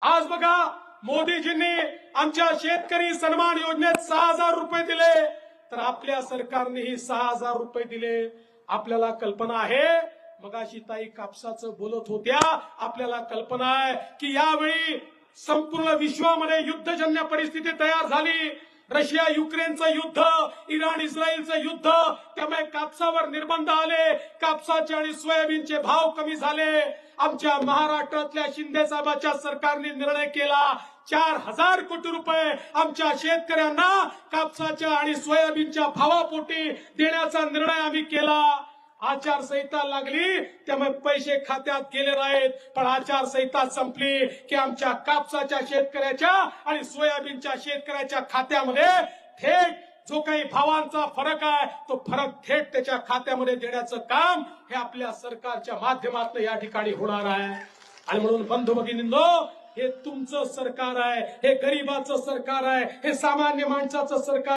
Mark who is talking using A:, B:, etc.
A: आज बघा मोदीजींनी आमच्या शेतकरी सन्मान योजनेत 6,000 रुपये दिले, तर आपल्या सरकारनेही 6,000 रुपये दिले। आपल्याला कल्पना आहे, मगाशी ताई कापसाचं बोलत होत्या, आपल्याला कल्पना आहे की यावेळी संपूर्ण विश्वामध्ये युद्धजन्य परिस्थिती तयार झाली। रशिया युक्रेनचं युद्ध, इराण इस्रायलचं युद्ध, त्यामुळे कापसावर निर्बंध आले, कापसाचे आणि सोयाबीनचे भाव कमी झाले। आमच्या महाराष्ट्रातल्या शिंदे साहेबांच्या सरकारने निर्णय केला 4,000 कोटी रुपये आमच्या शेतकऱ्यांना कापसाच्या आणि सोयाबीनच्या भावापोटी देण्याचा निर्णय आम्ही केला। आचारसंहिता लागली त्यामुळे पैसे खात्यात गेले नाहीत, पण आचारसंहिता संपली की आमच्या कापसाच्या शेतकऱ्याच्या आणि सोयाबीनच्या शेतकऱ्याच्या खात्यामध्ये थेट जो काही भावांचा फरक आहे तो फरक थेट त्याच्या खात्यामध्ये देण्याचं काम हे आपल्या सरकारच्या माध्यमातून या ठिकाणी होणार आहे। आणि म्हणून बंधू भगिनींनो, हे तुमचं सरकार आहे, हे गरिबाचं सरकार आहे, हे सामान्य माणसाचं सरकार